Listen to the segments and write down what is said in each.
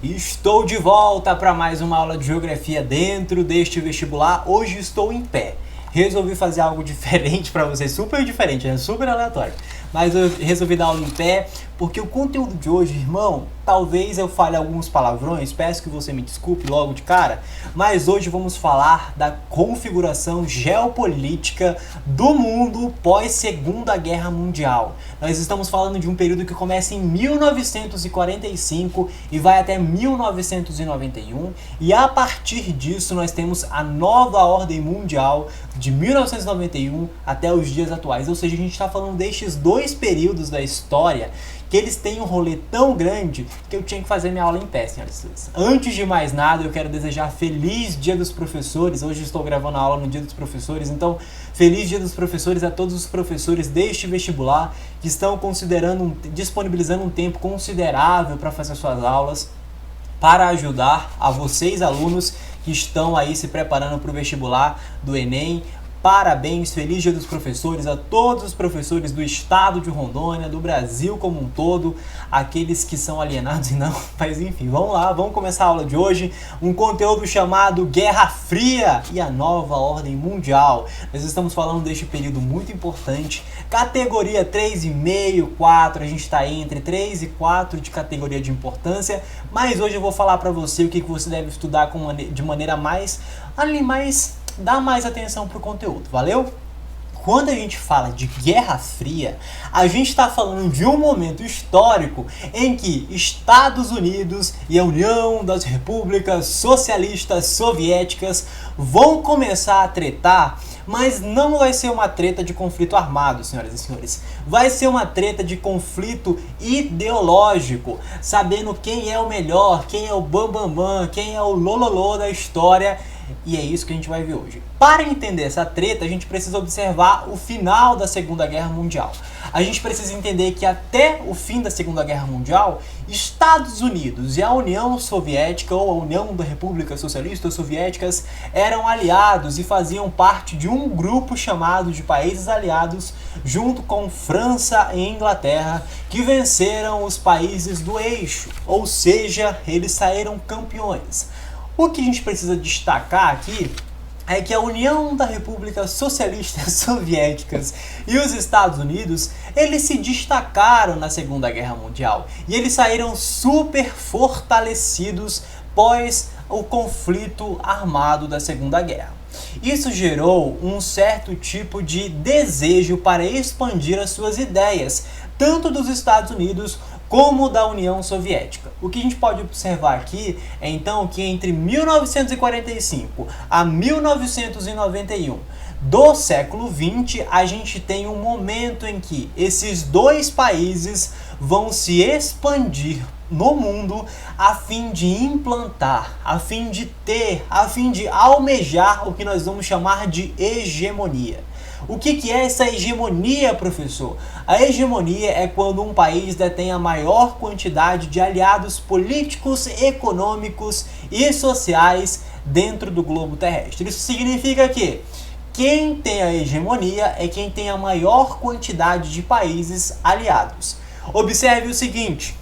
Estou de volta para mais uma aula de geografia dentro deste vestibular. Hoje estou em pé. Resolvi fazer algo diferente para vocês, super diferente, né? Super aleatório. Mas eu resolvi dar aula em pé porque o conteúdo de hoje, irmão, talvez eu fale alguns palavrões, peço que você me desculpe logo de cara, mas hoje vamos falar da configuração geopolítica do mundo pós Segunda Guerra Mundial. Nós estamos falando de um período que começa em 1945 e vai até 1991, e a partir disso nós temos a nova ordem mundial de 1991 até os dias atuais. Ou seja, a gente está falando destes dois períodos da história que eles têm um rolê tão grande que eu tinha que fazer minha aula em pé, senhoras e senhores. Antes de mais nada, eu quero desejar feliz Dia dos Professores. Hoje estou gravando a aula no Dia dos Professores, então feliz Dia dos Professores a todos os professores deste vestibular que estão disponibilizando um tempo considerável para fazer suas aulas, para ajudar a vocês, alunos, que estão aí se preparando para o vestibular do Enem. Parabéns, feliz Dia dos Professores a todos os professores do estado de Rondônia, do Brasil como um todo, aqueles que são alienados e não, mas enfim, vamos lá, vamos começar a aula de hoje, um conteúdo chamado Guerra Fria e a Nova Ordem Mundial. Nós estamos falando deste período muito importante, categoria 3,5, 4, a gente está aí entre 3 e 4 de categoria de importância, mas hoje eu vou falar para você o que você deve estudar de maneira dá mais atenção para o conteúdo, valeu? Quando a gente fala de Guerra Fria, a gente está falando de um momento histórico em que Estados Unidos e a União das Repúblicas Socialistas Soviéticas vão começar a tretar, mas não vai ser uma treta de conflito armado, senhoras e senhores. Vai ser uma treta de conflito ideológico, sabendo quem é o melhor, quem é o bambambam, quem é o lololô da história. E é isso que a gente vai ver hoje. Para entender essa treta, a gente precisa observar o final da Segunda Guerra Mundial. A gente precisa entender que até o fim da Segunda Guerra Mundial, Estados Unidos e a União Soviética, ou a União das Repúblicas Socialistas Soviéticas, eram aliados e faziam parte de um grupo chamado de países aliados, junto com França e Inglaterra, que venceram os países do eixo, ou seja, eles saíram campeões. O que a gente precisa destacar aqui é que a União das Repúblicas Socialistas Soviéticas e os Estados Unidos, eles se destacaram na Segunda Guerra Mundial e eles saíram super fortalecidos pós o conflito armado da Segunda Guerra. Isso gerou um certo tipo de desejo para expandir as suas ideias, tanto dos Estados Unidos como da União Soviética. O que a gente pode observar aqui é então que entre 1945 a 1991 do século XX, a gente tem um momento em que esses dois países vão se expandir no mundo a fim de implantar, a fim de almejar o que nós vamos chamar de hegemonia. O que é essa hegemonia, professor? A hegemonia é quando um país detém a maior quantidade de aliados políticos, econômicos e sociais dentro do globo terrestre. Isso significa que quem tem a hegemonia é quem tem a maior quantidade de países aliados. Observe o seguinte: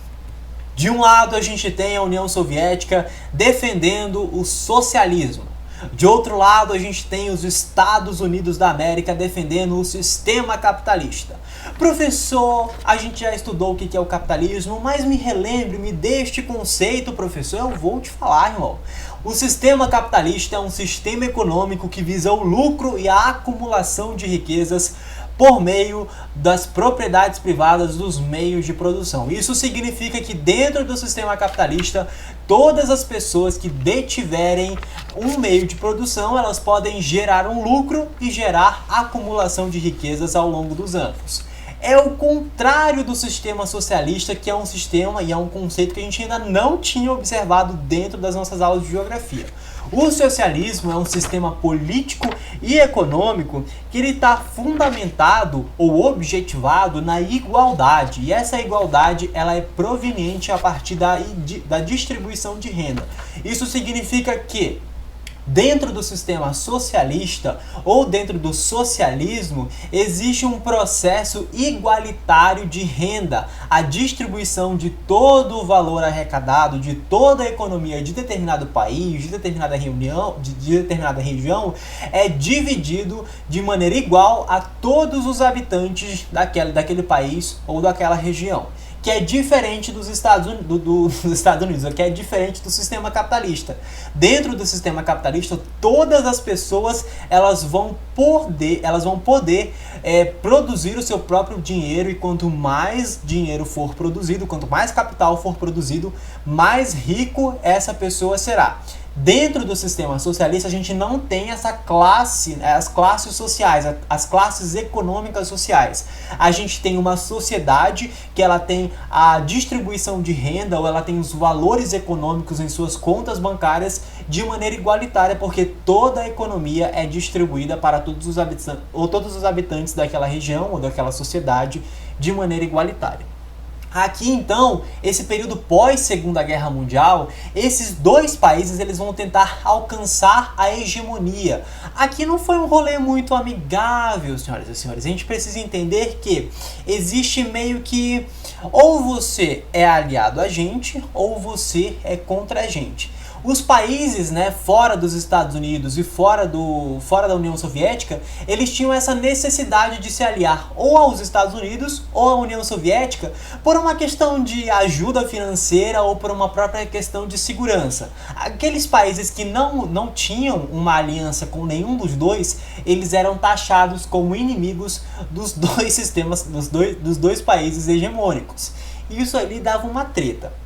de um lado a gente tem a União Soviética defendendo o socialismo. De outro lado, a gente tem os Estados Unidos da América defendendo o sistema capitalista. Professor, a gente já estudou o que é o capitalismo, mas me dê este conceito, professor. Eu vou te falar, irmão. O sistema capitalista é um sistema econômico que visa o lucro e a acumulação de riquezas por meio das propriedades privadas dos meios de produção. Isso significa que dentro do sistema capitalista, todas as pessoas que detiverem um meio de produção, elas podem gerar um lucro e gerar acumulação de riquezas ao longo dos anos. É o contrário do sistema socialista, que é um sistema e é um conceito que a gente ainda não tinha observado dentro das nossas aulas de geografia. O socialismo é um sistema político e econômico que ele está fundamentado ou objetivado na igualdade. E essa igualdade ela é proveniente a partir da distribuição de renda. Isso significa que Dentro do sistema socialista ou dentro do socialismo, existe um processo igualitário de renda. A distribuição de todo o valor arrecadado, de toda a economia de determinado país, de determinada região, é dividido de maneira igual a todos os habitantes daquele país ou daquela região, que é diferente dos Estados Unidos, que é diferente do sistema capitalista. Dentro do sistema capitalista, todas as pessoas elas vão poder produzir o seu próprio dinheiro, e quanto mais dinheiro for produzido, quanto mais capital for produzido, mais rico essa pessoa será. Dentro do sistema socialista, a gente não tem essa classe, as classes sociais, as classes econômicas sociais. A gente tem uma sociedade que ela tem a distribuição de renda, ou ela tem os valores econômicos em suas contas bancárias de maneira igualitária, porque toda a economia é distribuída para todos os habitantes daquela região ou daquela sociedade de maneira igualitária. Aqui então, esse período pós Segunda Guerra Mundial, esses dois países eles vão tentar alcançar a hegemonia. Aqui não foi um rolê muito amigável, senhoras e senhores. A gente precisa entender que existe meio que ou você é aliado a gente ou você é contra a gente. Os países, fora dos Estados Unidos e fora da União Soviética, eles tinham essa necessidade de se aliar ou aos Estados Unidos ou à União Soviética por uma questão de ajuda financeira ou por uma própria questão de segurança. Aqueles países que não tinham uma aliança com nenhum dos dois, eles eram taxados como inimigos dos dois sistemas, dos dois países hegemônicos. E isso ali dava uma treta.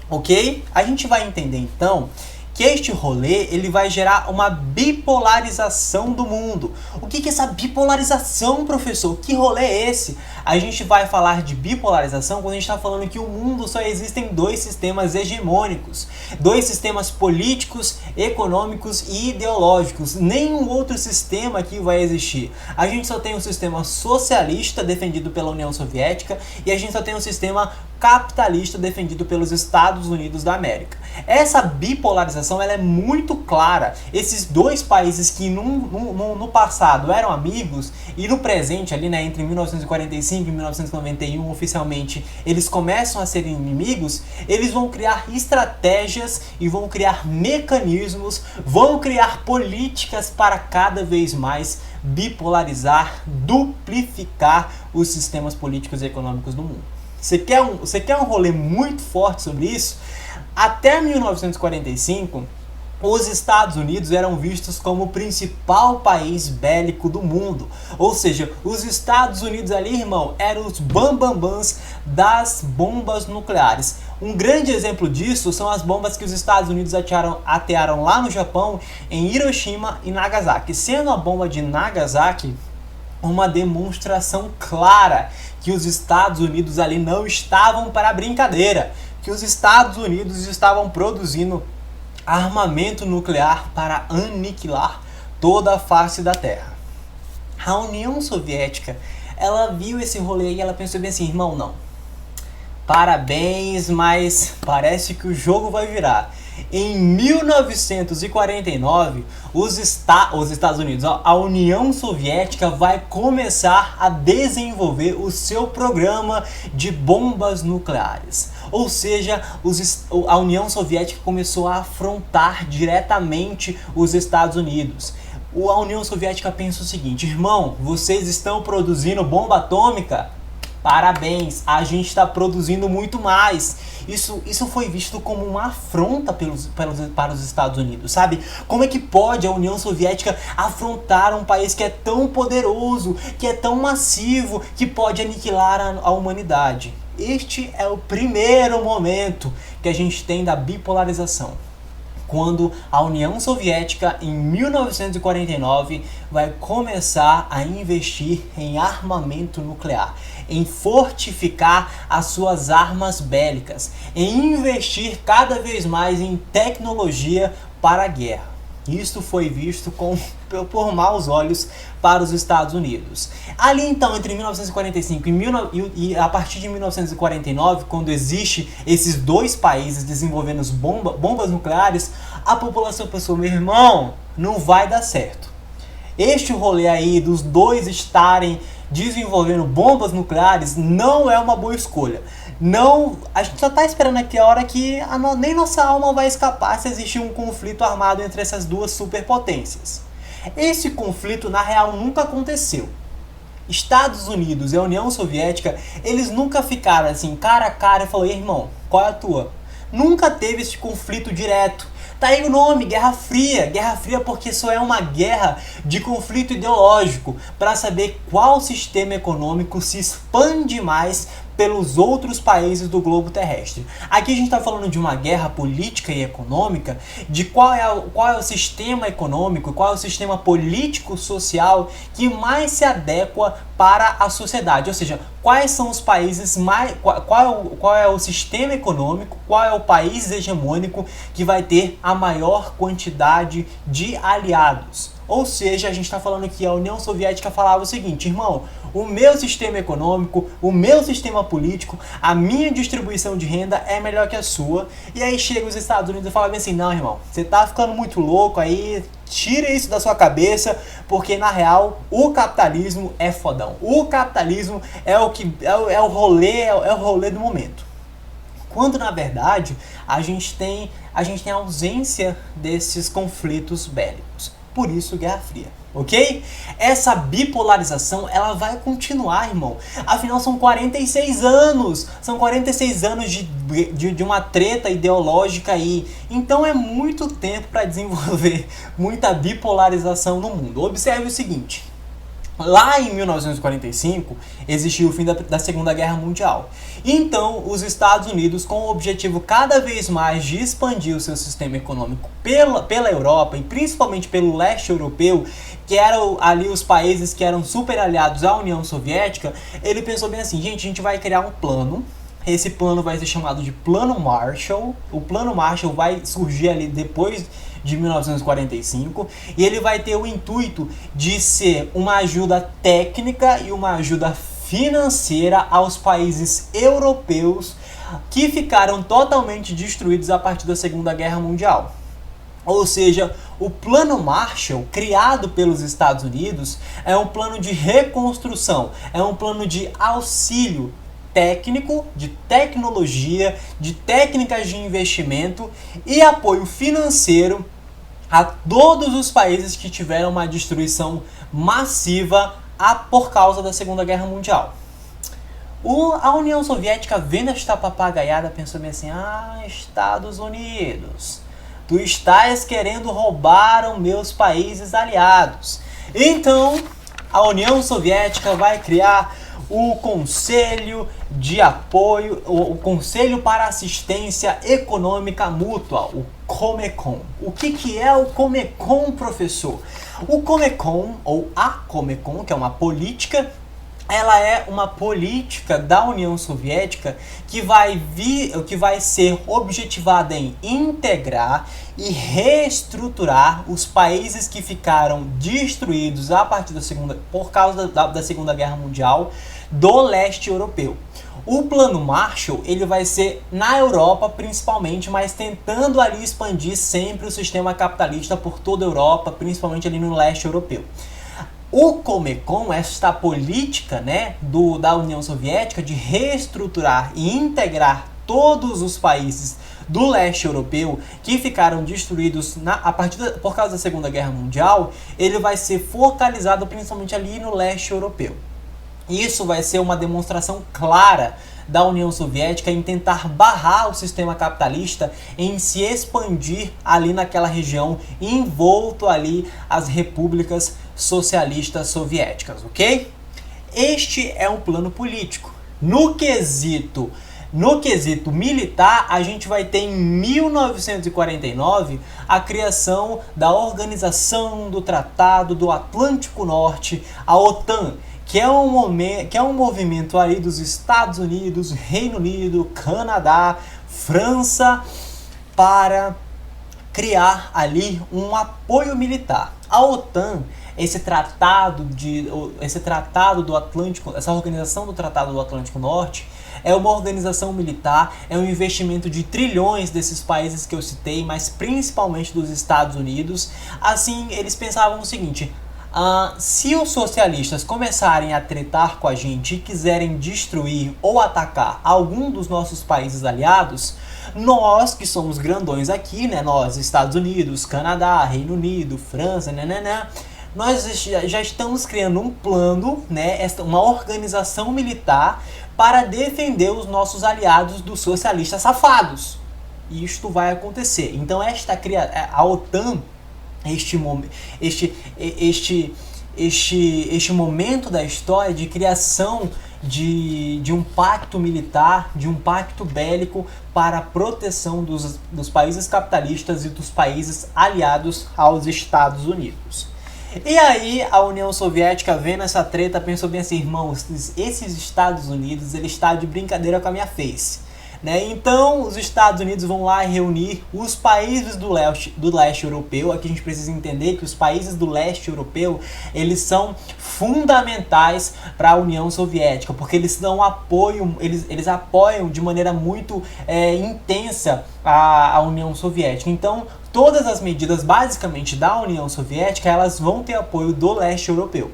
Ok? A gente vai entender então que este rolê ele vai gerar uma bipolarização do mundo. O que é essa bipolarização, professor? Que rolê é esse? A gente vai falar de bipolarização quando a gente está falando que o mundo só existem dois sistemas hegemônicos, dois sistemas políticos, econômicos e ideológicos. Nenhum outro sistema aqui vai existir. A gente só tem um sistema socialista defendido pela União Soviética e a gente só tem um sistema capitalista defendido pelos Estados Unidos da América. Essa bipolarização ela é muito clara. Esses dois países que no passado eram amigos e no presente, ali, entre 1945 e 1991, oficialmente, eles começam a ser inimigos, eles vão criar estratégias e vão criar mecanismos, vão criar políticas para cada vez mais bipolarizar, duplicar os sistemas políticos e econômicos do mundo. Você quer um rolê muito forte sobre isso? Até 1945, os Estados Unidos eram vistos como o principal país bélico do mundo. Ou seja, os Estados Unidos ali, irmão, eram os bambambãs das bombas nucleares. Um grande exemplo disso são as bombas que os Estados Unidos atearam lá no Japão, em Hiroshima e Nagasaki. Sendo a bomba de Nagasaki uma demonstração clara que os Estados Unidos ali não estavam para brincadeira, que os Estados Unidos estavam produzindo armamento nuclear para aniquilar toda a face da Terra. A União Soviética, ela viu esse rolê e ela pensou bem assim, irmão, não. Parabéns, mas parece que o jogo vai virar. Em 1949, os Estados Unidos, a União Soviética vai começar a desenvolver o seu programa de bombas nucleares. Ou seja, a União Soviética começou a afrontar diretamente os Estados Unidos. A União Soviética pensa o seguinte, irmão, vocês estão produzindo bomba atômica? Parabéns, a gente está produzindo muito mais. Isso foi visto como uma afronta para os Estados Unidos, sabe? Como é que pode a União Soviética afrontar um país que é tão poderoso, que é tão massivo, que pode aniquilar a humanidade? Este é o primeiro momento que a gente tem da bipolarização. Quando a União Soviética, em 1949, vai começar a investir em armamento nuclear, em fortificar as suas armas bélicas, em investir cada vez mais em tecnologia para a guerra. Isto foi visto por maus olhos para os Estados Unidos. Ali então, entre 1945 e a partir de 1949, quando existe esses dois países desenvolvendo bombas nucleares, a população pensou, meu irmão, não vai dar certo. Este rolê aí dos dois estarem desenvolvendo bombas nucleares não é uma boa escolha. Não, a gente só tá esperando aqui a hora que nem nossa alma vai escapar se existir um conflito armado entre essas duas superpotências. Esse conflito, na real, nunca aconteceu. Estados Unidos e a União Soviética, eles nunca ficaram assim, cara a cara, e falaram, irmão, qual é a tua? Nunca teve esse conflito direto. Tá aí o nome, Guerra Fria. Guerra Fria porque só é uma guerra de conflito ideológico para saber qual sistema econômico se expande mais pelos outros países do globo terrestre. Aqui a gente está falando de uma guerra política e econômica, de qual é o sistema econômico, qual é o sistema político-social que mais se adequa para a sociedade, ou seja, quais são os países mais, qual é o sistema econômico, qual é o país hegemônico que vai ter a maior quantidade de aliados. Ou seja, a gente está falando que a União Soviética falava o seguinte, irmão, o meu sistema econômico, o meu sistema político, a minha distribuição de renda é melhor que a sua. E aí chega os Estados Unidos e fala assim, não, irmão, você tá ficando muito louco aí, tira isso da sua cabeça, porque na real o capitalismo é fodão. O capitalismo é o rolê do momento. Quando na verdade a gente tem a ausência desses conflitos bélicos. Por isso, Guerra Fria, ok? Essa bipolarização, ela vai continuar, irmão. Afinal, são 46 anos. São 46 anos de uma treta ideológica aí. Então, é muito tempo para desenvolver muita bipolarização no mundo. Observe o seguinte. Lá em 1945, existiu o fim da Segunda Guerra Mundial. Então, os Estados Unidos, com o objetivo cada vez mais de expandir o seu sistema econômico pela Europa, e principalmente pelo leste europeu, que eram ali os países que eram super aliados à União Soviética, ele pensou bem assim, gente, a gente vai criar um plano. Esse plano vai ser chamado de Plano Marshall. O Plano Marshall vai surgir ali depois de 1945 e ele vai ter o intuito de ser uma ajuda técnica e uma ajuda financeira aos países europeus que ficaram totalmente destruídos a partir da Segunda Guerra Mundial. Ou seja, o Plano Marshall, criado pelos Estados Unidos, é um plano de reconstrução, é um plano de auxílio técnico, de tecnologia, de técnicas de investimento e apoio financeiro a todos os países que tiveram uma destruição massiva por causa da Segunda Guerra Mundial. A União Soviética, vendo esta papagaiada, pensou bem assim, Estados Unidos, tu estás querendo roubar os meus países aliados. Então, a União Soviética vai criar o Conselho de Apoio, o Conselho para Assistência Econômica Mútua, o Comecon. O que é o Comecon, professor? O Comecon, ou a Comecon, que é uma política, ela é uma política da União Soviética que vai ser objetivada em integrar e reestruturar os países que ficaram destruídos a partir por causa da Segunda Guerra Mundial do leste europeu. O Plano Marshall, ele vai ser na Europa principalmente, mas tentando ali expandir sempre o sistema capitalista por toda a Europa, principalmente ali no leste europeu. O Comecon, esta política, né, da União Soviética de reestruturar e integrar todos os países do leste europeu que ficaram destruídos por causa da Segunda Guerra Mundial, ele vai ser focalizado principalmente ali no leste europeu. Isso vai ser uma demonstração clara da União Soviética em tentar barrar o sistema capitalista em se expandir ali naquela região, envolto ali as repúblicas socialistas soviéticas, ok? Este é um plano político. No quesito militar, a gente vai ter em 1949 a criação da Organização do Tratado do Atlântico Norte, a OTAN, que é um movimento ali dos Estados Unidos, Reino Unido, Canadá, França, para criar ali um apoio militar. A OTAN, esse tratado do Atlântico, essa organização do Tratado do Atlântico Norte, é uma organização militar, é um investimento de trilhões desses países que eu citei, mas principalmente dos Estados Unidos. Assim, eles pensavam o seguinte: se os socialistas começarem a tretar com a gente e quiserem destruir ou atacar algum dos nossos países aliados, nós que somos grandões aqui, né, nós, Estados Unidos, Canadá, Reino Unido, França, nós já estamos criando um plano, né, uma organização militar para defender os nossos aliados dos socialistas safados. E isto vai acontecer. Então a OTAN, este momento da história de criação de um pacto militar, de um pacto bélico para a proteção dos países capitalistas e dos países aliados aos Estados Unidos. E aí a União Soviética, vendo essa treta, pensou bem assim: irmãos, esses Estados Unidos, ele está de brincadeira com a minha face, né? Então os Estados Unidos vão lá reunir os países do leste europeu. Aqui a gente precisa entender que os países do leste europeu, eles são fundamentais para a União Soviética, porque eles dão apoio, eles apoiam de maneira muito intensa a União Soviética. Então todas as medidas basicamente da União Soviética, elas vão ter apoio do leste europeu.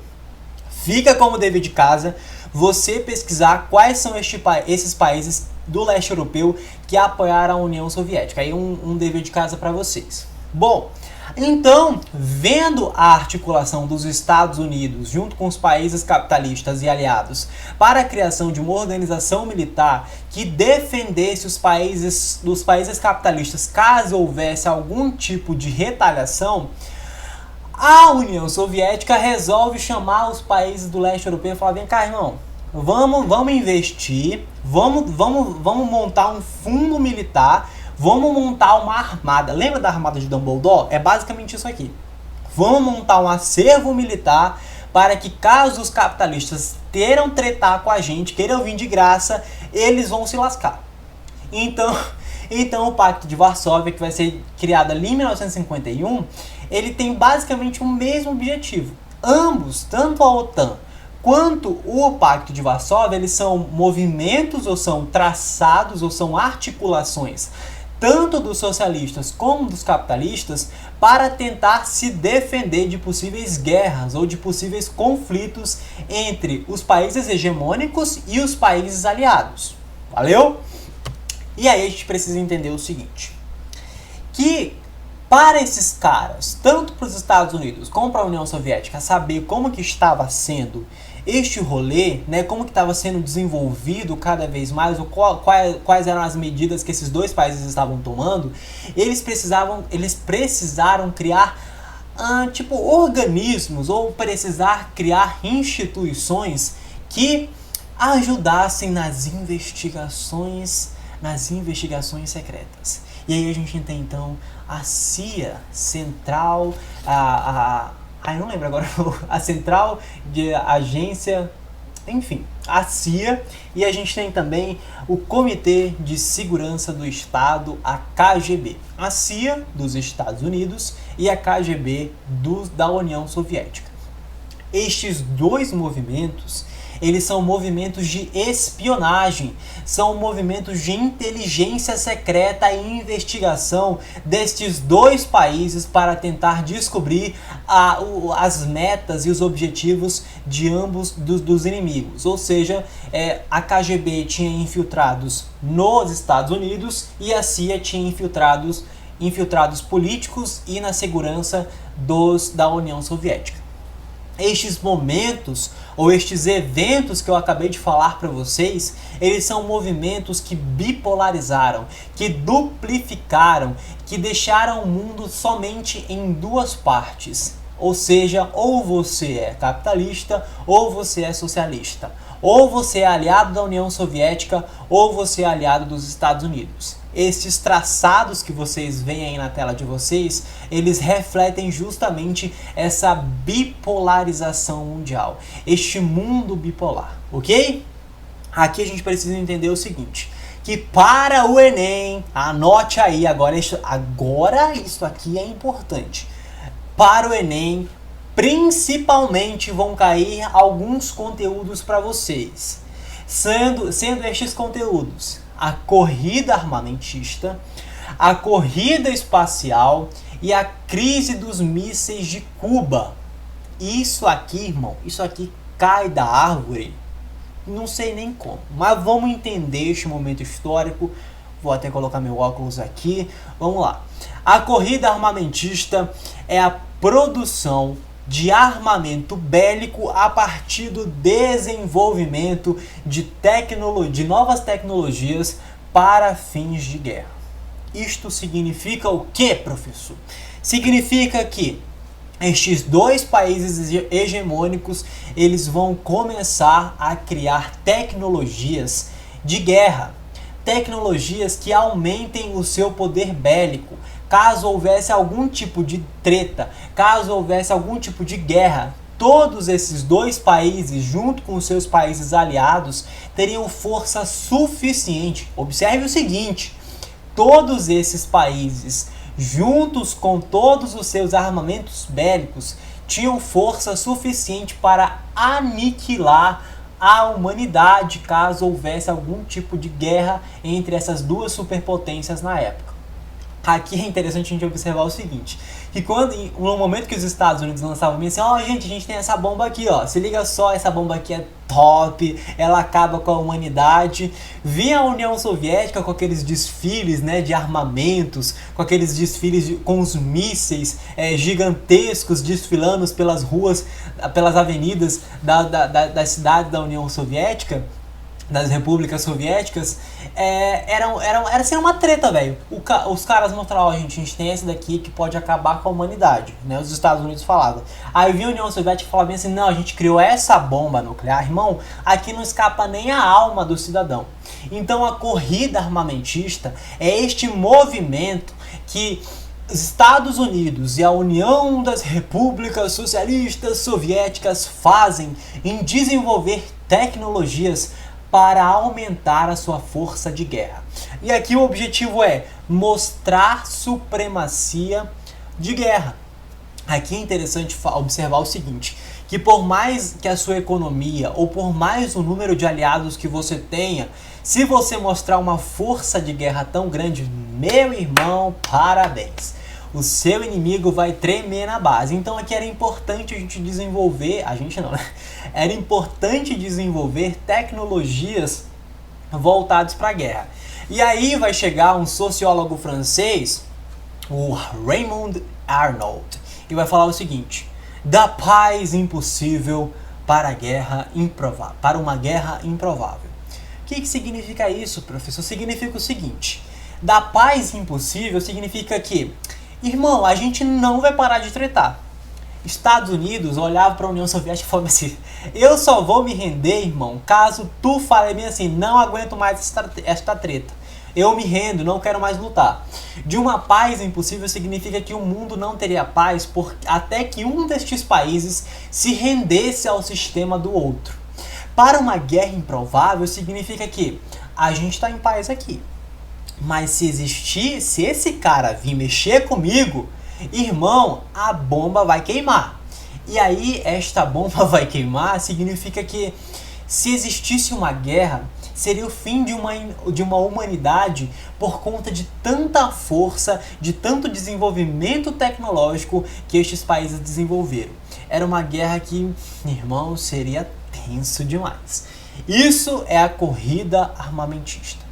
Fica como dever de casa você pesquisar quais são esses países do leste europeu que apoiaram a União Soviética. Aí um dever de casa para vocês. Bom, então, vendo a articulação dos Estados Unidos junto com os países capitalistas e aliados para a criação de uma organização militar que defendesse os países capitalistas caso houvesse algum tipo de retaliação, a União Soviética resolve chamar os países do leste europeu e falar: vem cá, irmão, vamos investir, vamos montar um fundo militar, vamos montar uma armada. Lembra da armada de Dumbledore? É basicamente isso aqui. Vamos montar um acervo militar para que, caso os capitalistas queiram tretar com a gente, queiram vir de graça, eles vão se lascar. Então o Pacto de Varsóvia, que vai ser criado ali em 1951, ele tem basicamente o mesmo objetivo. Ambos, tanto a OTAN quanto o Pacto de Varsóvia, eles são movimentos, ou são traçados, ou são articulações, tanto dos socialistas como dos capitalistas, para tentar se defender de possíveis guerras ou de possíveis conflitos entre os países hegemônicos e os países aliados. Valeu? E aí a gente precisa entender o seguinte: que para esses caras, tanto para os Estados Unidos como para a União Soviética, saber como que estava sendo este rolê, né, como que estava sendo desenvolvido cada vez mais, ou quais eram as medidas que esses dois países estavam tomando, eles precisaram criar organismos, ou precisar criar instituições que ajudassem nas investigações secretas. E aí a gente tem então a CIA, Central, eu não lembro agora, a Central de Agência, enfim, a CIA, e a gente tem também o Comitê de Segurança do Estado, a KGB. A CIA dos Estados Unidos e a KGB da União Soviética. Estes dois movimentos, eles são movimentos de espionagem, são movimentos de inteligência secreta e investigação destes dois países para tentar descobrir as metas e os objetivos de ambos dos inimigos. Ou seja, a KGB tinha infiltrados nos Estados Unidos e a CIA tinha infiltrados políticos e na segurança da União Soviética. Estes momentos ou estes eventos que eu acabei de falar para vocês, eles são movimentos que bipolarizaram, que duplificaram, que deixaram o mundo somente em duas partes. Ou seja, ou você é capitalista ou você é socialista. Ou você é aliado da União Soviética ou você é aliado dos Estados Unidos. Esses traçados que vocês veem aí na tela de vocês, eles refletem justamente essa bipolarização mundial, este mundo bipolar, ok? Aqui a gente precisa entender o seguinte, que para o Enem, anote aí, agora isso aqui é importante. Para o Enem, principalmente vão cair alguns conteúdos para vocês. Sendo estes conteúdos a corrida armamentista, a corrida espacial e a crise dos mísseis de Cuba. Isso aqui, irmão, isso aqui cai da árvore, não sei nem como, mas vamos entender este momento histórico. Vou até colocar meu óculos aqui, vamos lá. A corrida armamentista é a produção de armamento bélico a partir do desenvolvimento de novas tecnologias para fins de guerra. Isto significa o que, professor? Significa que estes dois países hegemônicos, eles vão começar a criar tecnologias de guerra, tecnologias que aumentem o seu poder bélico. Caso houvesse algum tipo de treta, caso houvesse algum tipo de guerra, todos esses dois países, junto com os seus países aliados, teriam força suficiente. Observe o seguinte: todos esses países, juntos com todos os seus armamentos bélicos, tinham força suficiente para aniquilar a humanidade caso houvesse algum tipo de guerra entre essas duas superpotências na época. Aqui é interessante a gente observar o seguinte, que no momento que os Estados Unidos lançavam assim, gente, a gente tem essa bomba aqui, se liga só, essa bomba aqui é top, ela acaba com a humanidade. Vinha a União Soviética com aqueles desfiles, né, de armamentos, com aqueles desfiles com os mísseis gigantescos desfilando pelas ruas, pelas avenidas da cidade da União Soviética, das repúblicas soviéticas. Era assim, uma treta, velho. Os caras mostravam, a gente tem esse daqui que pode acabar com a humanidade, né? Os Estados Unidos falavam. Aí vinha a União Soviética e falava assim, não, a gente criou essa bomba nuclear, irmão, aqui não escapa nem a alma do cidadão. Então a corrida armamentista é este movimento que os Estados Unidos e a União das Repúblicas Socialistas Soviéticas fazem em desenvolver tecnologias para aumentar a sua força de guerra. E aqui o objetivo é mostrar supremacia de guerra. Aqui é interessante observar o seguinte, que por mais que a sua economia ou por mais o número de aliados que você tenha, se você mostrar uma força de guerra tão grande, meu irmão, parabéns. O seu inimigo vai tremer na base. Então aqui era importante a gente desenvolver, era importante desenvolver tecnologias voltadas para a guerra. E aí vai chegar um sociólogo francês, o Raymond Arnold, e vai falar o seguinte: da paz impossível para uma guerra improvável. O que significa isso, professor? Significa o seguinte: da paz impossível significa que, irmão, a gente não vai parar de tretar. Estados Unidos olhava para a União Soviética e falava assim, eu só vou me render, irmão, caso tu fale bem assim, não aguento mais esta treta. Eu me rendo, não quero mais lutar. De uma paz impossível significa que o mundo não teria paz até que um destes países se rendesse ao sistema do outro. Para uma guerra improvável significa que a gente está em paz aqui. Mas se esse cara vir mexer comigo, irmão, a bomba vai queimar. E aí, esta bomba vai queimar significa que se existisse uma guerra, seria o fim de uma humanidade por conta de tanta força, de tanto desenvolvimento tecnológico que estes países desenvolveram. Era uma guerra que, irmão, seria tenso demais. Isso é a corrida armamentista.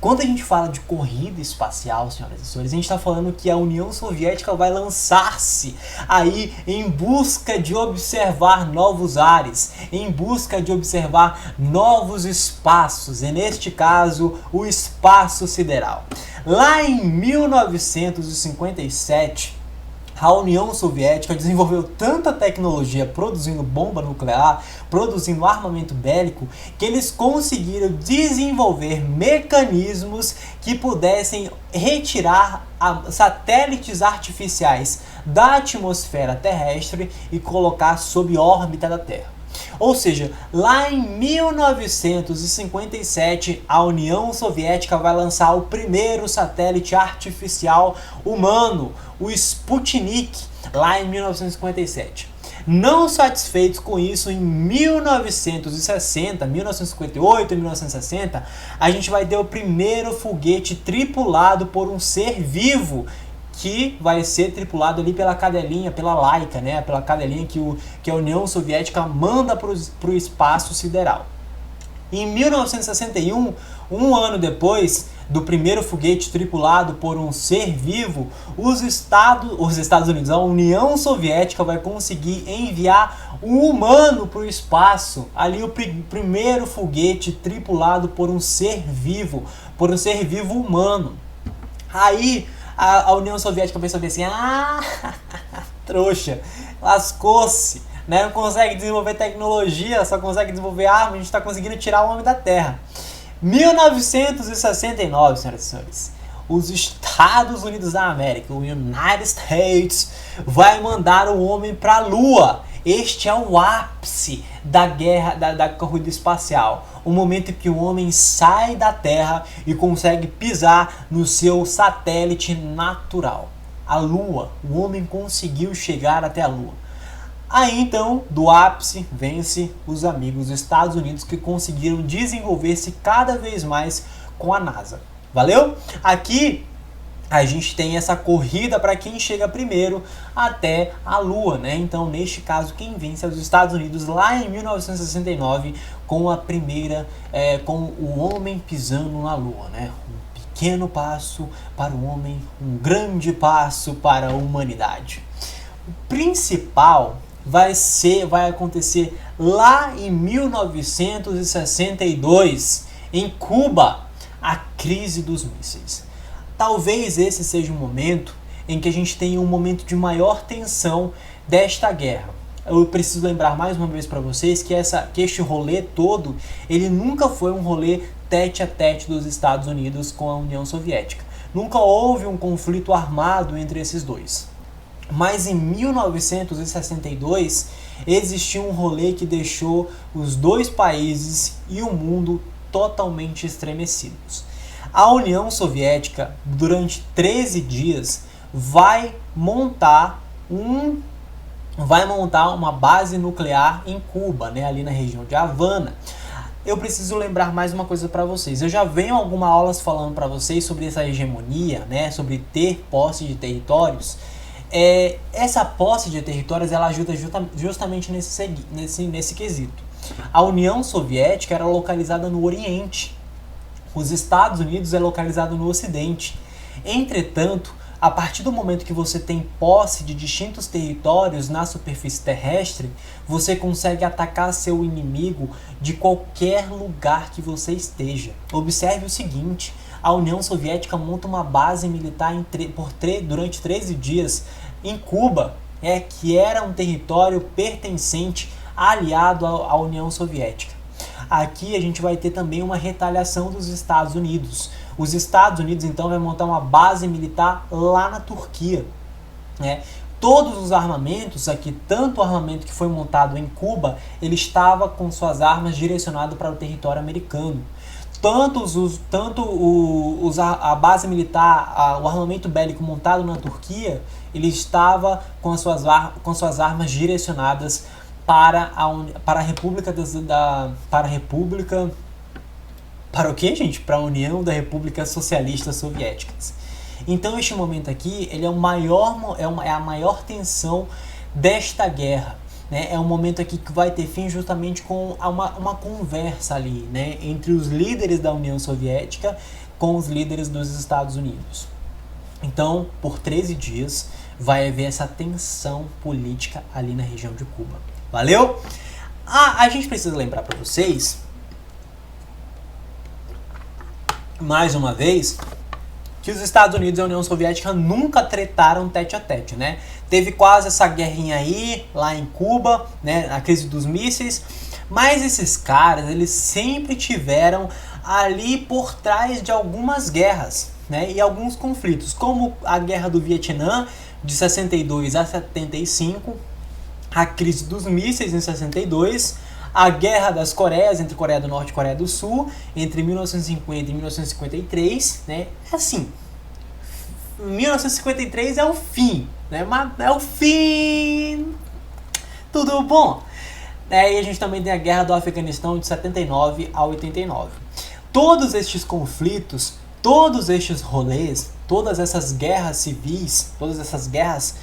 Quando a gente fala de corrida espacial, senhoras e senhores, a gente está falando que a União Soviética vai lançar-se aí em busca de observar novos ares, em busca de observar novos espaços, e neste caso, o espaço sideral. Lá em 1957, a União Soviética desenvolveu tanta tecnologia produzindo bomba nuclear, produzindo armamento bélico, que eles conseguiram desenvolver mecanismos que pudessem retirar satélites artificiais da atmosfera terrestre e colocar sob órbita da Terra. Ou seja, lá em 1957, a União Soviética vai lançar o primeiro satélite artificial humano, o Sputnik, lá em 1957. Não satisfeitos com isso, em 1960, 1958 e 1960, a gente vai ter o primeiro foguete tripulado por um ser vivo, que vai ser tripulado ali pela cadelinha, pela Laika, né? Pela cadelinha que a União Soviética manda para o espaço sideral. Em 1961, um ano depois do primeiro foguete tripulado por um ser vivo, os Estados Unidos, a União Soviética, vai conseguir enviar um humano para o espaço. Ali o primeiro foguete tripulado por um ser vivo humano. Aí a União Soviética pensou assim, trouxa, lascou-se, né? Não consegue desenvolver tecnologia, só consegue desenvolver arma, a gente está conseguindo tirar o homem da Terra. 1969, senhoras e senhores, os Estados Unidos da América, o United States, vai mandar o homem para a Lua. Este é o ápice da guerra, da corrida espacial. O momento em que o homem sai da Terra e consegue pisar no seu satélite natural. A Lua. O homem conseguiu chegar até a Lua. Aí então, do ápice, vence os amigos dos Estados Unidos, que conseguiram desenvolver-se cada vez mais com a NASA. Valeu? Aqui a gente tem essa corrida para quem chega primeiro até a Lua, né? Então, neste caso, quem vence é os Estados Unidos lá em 1969 com a primeira, com o homem pisando na Lua, né? Um pequeno passo para o homem, um grande passo para a humanidade. O principal vai acontecer lá em 1962, em Cuba, a crise dos mísseis. Talvez esse seja um momento em que a gente tenha um momento de maior tensão desta guerra. Eu preciso lembrar mais uma vez para vocês que este rolê todo, ele nunca foi um rolê tete a tete dos Estados Unidos com a União Soviética. Nunca houve um conflito armado entre esses dois. Mas em 1962 existiu um rolê que deixou os dois países e o mundo totalmente estremecidos. A União Soviética, durante 13 dias, vai montar uma base nuclear em Cuba, né, ali na região de Havana. Eu preciso lembrar mais uma coisa para vocês. Eu já venho algumas aulas falando para vocês sobre essa hegemonia, né, sobre ter posse de territórios. Essa posse de territórios ela ajuda justamente nesse quesito. A União Soviética era localizada no Oriente. Os Estados Unidos é localizado no Ocidente. Entretanto, a partir do momento que você tem posse de distintos territórios na superfície terrestre, você consegue atacar seu inimigo de qualquer lugar que você esteja. Observe o seguinte, a União Soviética monta uma base militar durante 13 dias em Cuba, que era um território pertencente, aliado à União Soviética. Aqui a gente vai ter também uma retaliação dos Estados Unidos. Os Estados Unidos então vai montar uma base militar lá na Turquia, né? Todos os armamentos aqui, tanto o armamento que foi montado em Cuba, ele estava com suas armas direcionado para o território americano. A base militar, o armamento bélico montado na Turquia, ele estava com suas armas direcionadas para a República para o quê, gente? Para a União da República Socialistas Soviéticas. Então este momento aqui, ele é a maior tensão desta guerra, né? É um momento aqui que vai ter fim justamente com uma conversa ali, né, entre os líderes da União Soviética com os líderes dos Estados Unidos. Então, por 13 dias, vai haver essa tensão política ali na região de Cuba. Valeu? A gente precisa lembrar para vocês, mais uma vez, que os Estados Unidos e a União Soviética nunca tretaram tete a tete, né? Teve quase essa guerrinha aí, lá em Cuba, né, a crise dos mísseis, mas esses caras, eles sempre tiveram ali por trás de algumas guerras, né, e alguns conflitos, como a Guerra do Vietnã, de 62 a 75, a crise dos mísseis em 62, a Guerra das Coreias, entre Coreia do Norte e Coreia do Sul, entre 1950 e 1953, né? Assim, 1953 é o fim, né? Mas é o fim, tudo bom. E a gente também tem a Guerra do Afeganistão de 79 a 89. Todos estes conflitos, todos estes rolês, todas essas guerras civis, todas essas guerras,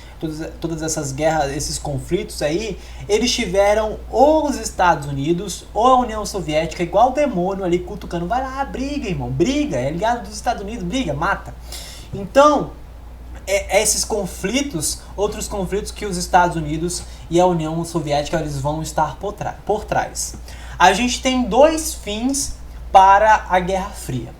esses conflitos aí, eles tiveram ou os Estados Unidos ou a União Soviética, igual o demônio ali cutucando, vai lá, briga, irmão, briga, é ligado dos Estados Unidos, briga, mata. Então, esses conflitos, outros conflitos que os Estados Unidos e a União Soviética eles vão estar por trás. A gente tem dois fins para a Guerra Fria.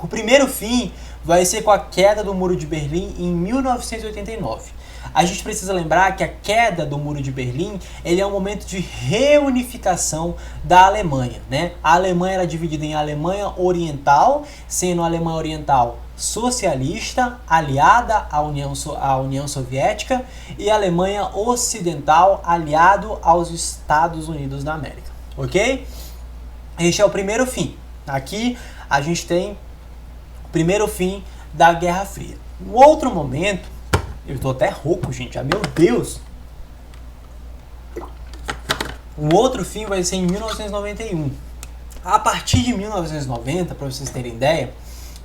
O primeiro fim vai ser com a queda do Muro de Berlim em 1989. A gente precisa lembrar que a queda do Muro de Berlim ele é um momento de reunificação da Alemanha, né? A Alemanha era dividida em Alemanha Oriental, sendo a Alemanha Oriental socialista, aliada à União Soviética, e a Alemanha Ocidental, aliado aos Estados Unidos da América. Ok? Este é o primeiro fim. Aqui a gente tem o primeiro fim da Guerra Fria. Um outro momento, eu tô até rouco, gente, meu Deus! Um outro fim vai ser em 1991. A partir de 1990, para vocês terem ideia,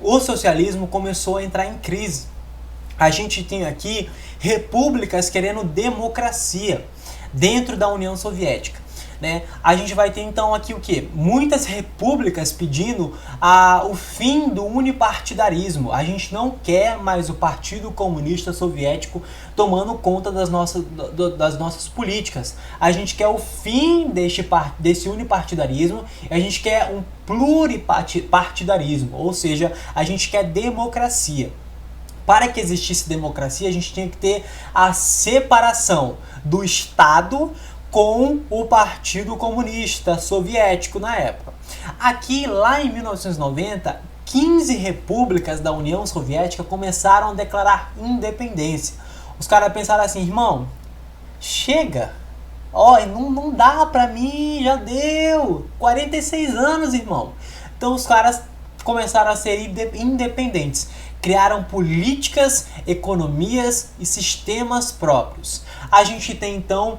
o socialismo começou a entrar em crise. A gente tem aqui repúblicas querendo democracia dentro da União Soviética, né? A gente vai ter então aqui o quê? Muitas repúblicas pedindo o fim do unipartidarismo. A gente não quer mais o Partido Comunista Soviético tomando conta das nossas políticas. A gente quer o fim desse unipartidarismo e a gente quer um pluripartidarismo, ou seja, a gente quer democracia. Para que existisse democracia, a gente tinha que ter a separação do Estado com o Partido Comunista Soviético na época. Aqui, lá em 1990, 15 repúblicas da União Soviética começaram a declarar independência. Os caras pensaram assim, irmão, chega, não dá pra mim, já deu, 46 anos, irmão. Então os caras começaram a ser independentes, criaram políticas, economias e sistemas próprios. A gente tem então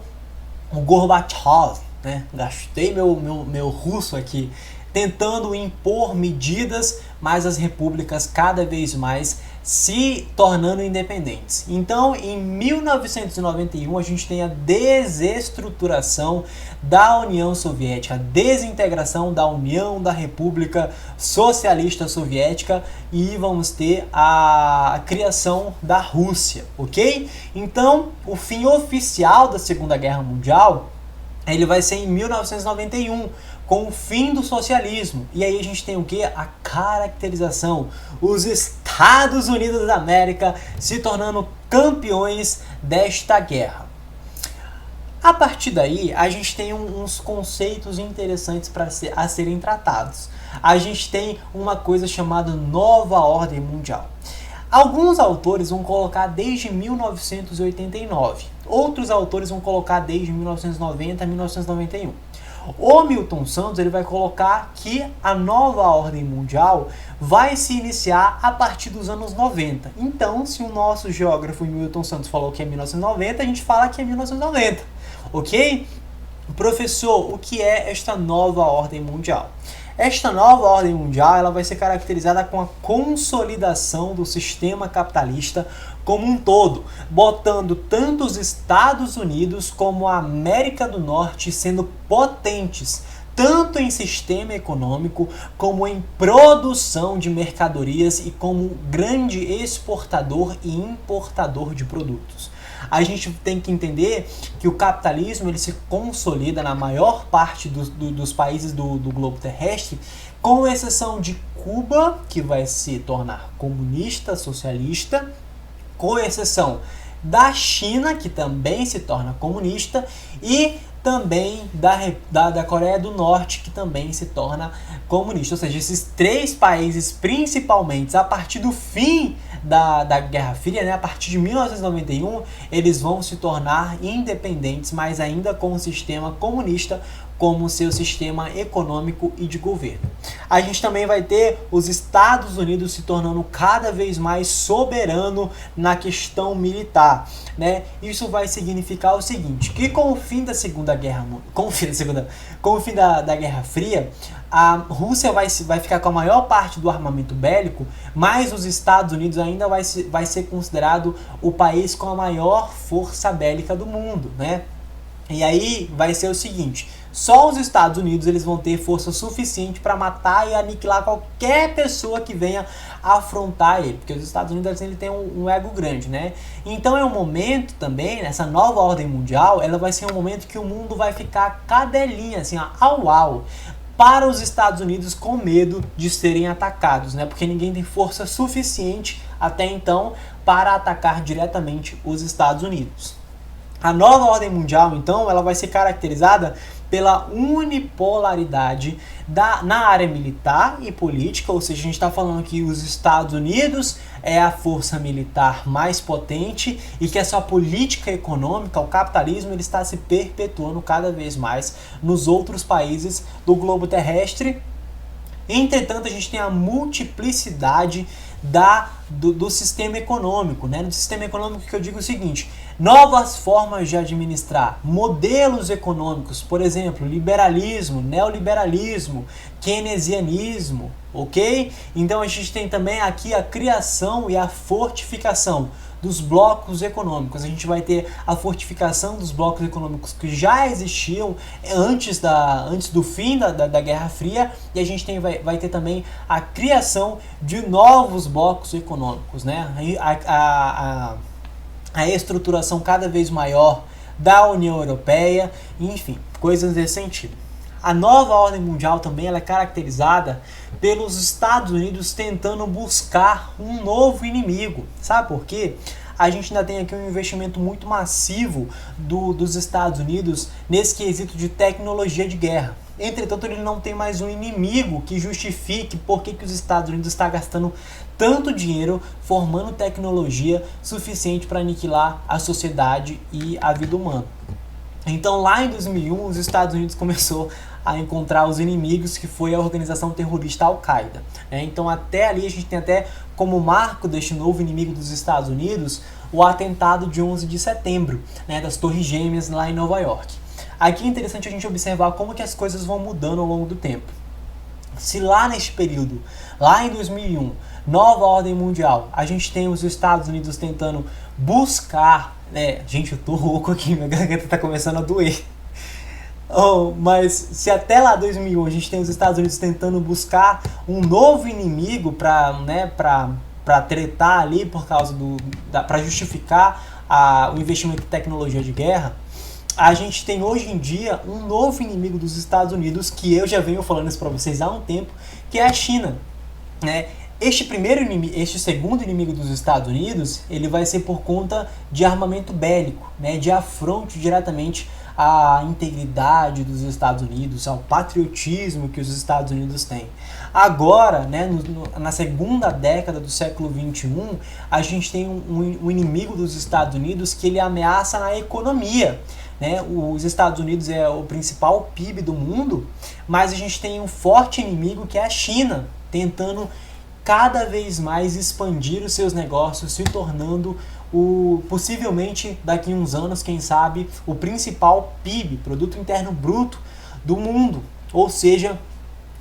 o Gorbachev, né? Gastei meu russo aqui, tentando impor medidas, mas as repúblicas cada vez mais se tornando independentes. Então, em 1991, a gente tem a desestruturação da União Soviética, a desintegração da União da República Socialista Soviética e vamos ter a criação da Rússia, ok? Então, o fim oficial da Segunda Guerra Mundial, ele vai ser em 1991, com o fim do socialismo. E aí a gente tem o que? A caracterização. Os Estados Unidos da América se tornando campeões desta guerra. A partir daí, a gente tem uns conceitos interessantes a serem tratados. A gente tem uma coisa chamada Nova Ordem Mundial. Alguns autores vão colocar desde 1989. Outros autores vão colocar desde 1990 a 1991. O Milton Santos ele vai colocar que a nova ordem mundial vai se iniciar a partir dos anos 90. Então, se o nosso geógrafo Milton Santos falou que é 1990, a gente fala que é 1990, ok? Professor, o que é esta nova ordem mundial? Esta nova ordem mundial ela vai ser caracterizada com a consolidação do sistema capitalista como um todo, botando tanto os Estados Unidos como a América do Norte sendo potentes, tanto em sistema econômico como em produção de mercadorias e como grande exportador e importador de produtos. A gente tem que entender que o capitalismo ele se consolida na maior parte dos países do globo terrestre, com exceção de Cuba, que vai se tornar comunista, socialista, com exceção da China, que também se torna comunista, e também da Coreia do Norte, que também se torna comunista. Ou seja, esses três países, principalmente a partir do fim da Guerra Fria, né, a partir de 1991, eles vão se tornar independentes, mas ainda com um sistema comunista como seu sistema econômico e de governo. A gente também vai ter os Estados Unidos se tornando cada vez mais soberano na questão militar, né? Isso vai significar o seguinte, que com o fim da Segunda Guerra, com o fim da Guerra Fria, a Rússia vai ficar com a maior parte do armamento bélico, mas os Estados Unidos ainda vai ser considerado o país com a maior força bélica do mundo, né? E aí vai ser o seguinte, só os Estados Unidos eles vão ter força suficiente para matar e aniquilar qualquer pessoa que venha afrontar ele, porque os Estados Unidos ele tem um ego grande, né? Então é um momento também, nessa nova ordem mundial, ela vai ser um momento que o mundo vai ficar cadelinha, assim, ó, au, para os Estados Unidos com medo de serem atacados, né? Porque ninguém tem força suficiente até então para atacar diretamente os Estados Unidos. A nova ordem mundial, então, ela vai ser caracterizada pela unipolaridade na área militar e política, ou seja, a gente está falando que os Estados Unidos é a força militar mais potente e que a sua política econômica, o capitalismo, ele está se perpetuando cada vez mais nos outros países do globo terrestre. Entretanto, a gente tem a multiplicidade do sistema econômico, né? No sistema econômico que eu digo o seguinte, novas formas de administrar, modelos econômicos, por exemplo, liberalismo, neoliberalismo, keynesianismo, ok? Então a gente tem também aqui a criação e a fortificação dos blocos econômicos. A gente vai ter a fortificação dos blocos econômicos que já existiam antes do fim da Guerra Fria, e a gente vai ter também a criação de novos blocos econômicos, né? A estruturação cada vez maior da União Europeia, enfim, coisas desse sentido. A nova ordem mundial também ela é caracterizada pelos Estados Unidos tentando buscar um novo inimigo. Sabe por quê? A gente ainda tem aqui um investimento muito massivo dos Estados Unidos nesse quesito de tecnologia de guerra. Entretanto, ele não tem mais um inimigo que justifique por que os Estados Unidos estão gastando tanto dinheiro formando tecnologia suficiente para aniquilar a sociedade e a vida humana. Então, lá em 2001, os Estados Unidos começou a encontrar os inimigos, que foi a organização terrorista Al-Qaeda. Então, até ali, a gente tem até como marco deste novo inimigo dos Estados Unidos o atentado de 11 de setembro, né, das Torres Gêmeas lá em Nova York. Aqui é interessante a gente observar como que as coisas vão mudando ao longo do tempo. Se lá neste período, lá em 2001, nova ordem mundial, a gente tem os Estados Unidos tentando buscar, gente, eu tô rouco aqui, minha garganta tá começando a doer. Mas se até lá 2001 a gente tem os Estados Unidos tentando buscar um novo inimigo para tretar ali por causa para justificar o investimento em tecnologia de guerra, a gente tem hoje em dia um novo inimigo dos Estados Unidos, que eu já venho falando isso para vocês há um tempo, que é a China, né? Este segundo inimigo dos Estados Unidos, ele vai ser por conta de armamento bélico, né? De afronte diretamente à integridade dos Estados Unidos, ao patriotismo que os Estados Unidos têm. Agora, né, na segunda década do século XXI, a gente tem um inimigo dos Estados Unidos que ele ameaça na economia. Né? Os Estados Unidos é o principal PIB do mundo, mas a gente tem um forte inimigo que é a China, tentando cada vez mais expandir os seus negócios, se tornando possivelmente daqui a uns anos, quem sabe, o principal PIB, Produto Interno Bruto do mundo, ou seja,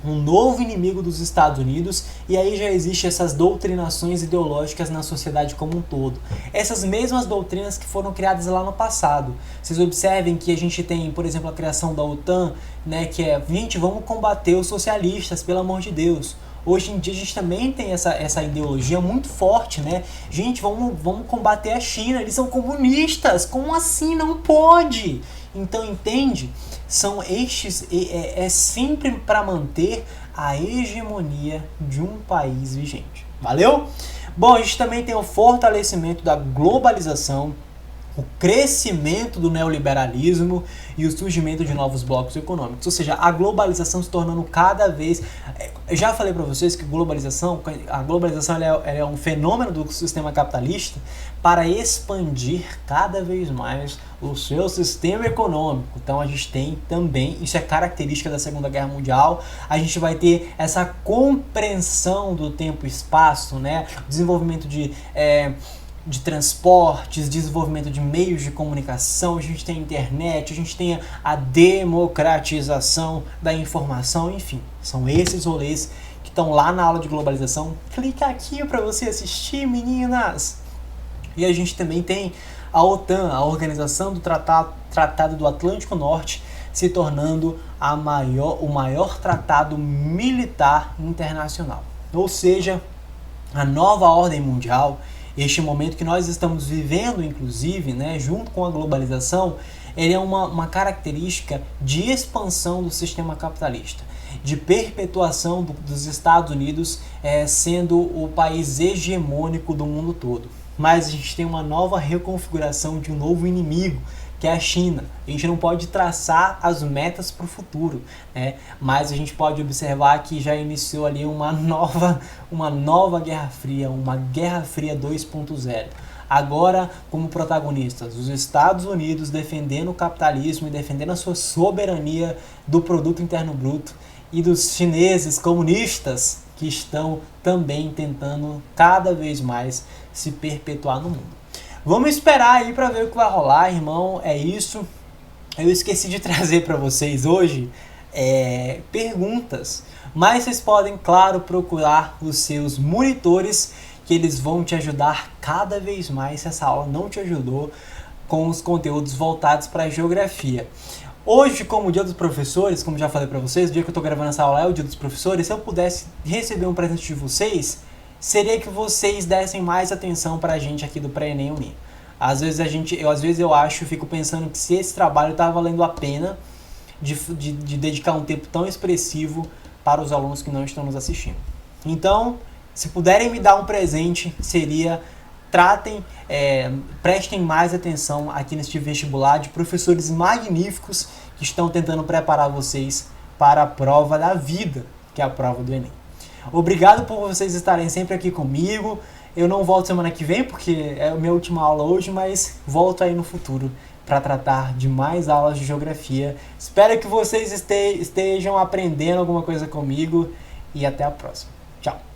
um novo inimigo dos Estados Unidos, e aí já existem essas doutrinações ideológicas na sociedade como um todo. Essas mesmas doutrinas que foram criadas lá no passado. Vocês observem que a gente tem, por exemplo, a criação da OTAN, né, que é, gente, vamos combater os socialistas, pelo amor de Deus. Hoje em dia a gente também tem essa ideologia muito forte, né? Gente, vamos combater a China, eles são comunistas, como assim? Não pode! Então, entende? São estes, é sempre para manter a hegemonia de um país vigente. Valeu? Bom, a gente também tem o fortalecimento da globalização, o crescimento do neoliberalismo e o surgimento de novos blocos econômicos. Ou seja, a globalização se tornando cada vez... Eu já falei para vocês que a globalização ela é um fenômeno do sistema capitalista para expandir cada vez mais o seu sistema econômico. Então a gente tem também, isso é característica da Segunda Guerra Mundial, a gente vai ter essa compreensão do tempo e espaço, né? Desenvolvimento de transportes, desenvolvimento de meios de comunicação, a gente tem a internet, a gente tem a democratização da informação, enfim, são esses rolês que estão lá na aula de globalização. Clica aqui para você assistir, meninas! E a gente também tem a OTAN, a Organização do Tratado do Atlântico Norte, se tornando o maior tratado militar internacional. Ou seja, a nova ordem mundial, este momento que nós estamos vivendo, inclusive, né, junto com a globalização, ele é uma característica de expansão do sistema capitalista, de perpetuação dos Estados Unidos sendo o país hegemônico do mundo todo. Mas a gente tem uma nova reconfiguração de um novo inimigo, que é a China. A gente não pode traçar as metas para o futuro, né? Mas a gente pode observar que já iniciou ali uma nova Guerra Fria, uma Guerra Fria 2.0. Agora, como protagonistas, os Estados Unidos defendendo o capitalismo e defendendo a sua soberania do produto interno bruto, e dos chineses comunistas que estão também tentando cada vez mais se perpetuar no mundo. Vamos esperar aí para ver o que vai rolar, irmão. É isso. Eu esqueci de trazer para vocês hoje perguntas, mas vocês podem, claro, procurar os seus monitores, que eles vão te ajudar cada vez mais se essa aula não te ajudou com os conteúdos voltados para a geografia. Hoje, como o Dia dos Professores, como já falei para vocês, o dia que eu estou gravando essa aula é o Dia dos Professores. Se eu pudesse receber um presente de vocês, seria que vocês dessem mais atenção para a gente aqui do Pré-ENEM Uni. Às vezes eu fico pensando que se esse trabalho está valendo a pena de dedicar um tempo tão expressivo para os alunos que não estão nos assistindo. Então, se puderem me dar um presente, seria... prestem mais atenção aqui neste vestibular de professores magníficos que estão tentando preparar vocês para a prova da vida, que é a prova do Enem. Obrigado por vocês estarem sempre aqui comigo. Eu não volto semana que vem, porque é a minha última aula hoje, mas volto aí no futuro para tratar de mais aulas de geografia. Espero que vocês estejam aprendendo alguma coisa comigo e até a próxima. Tchau!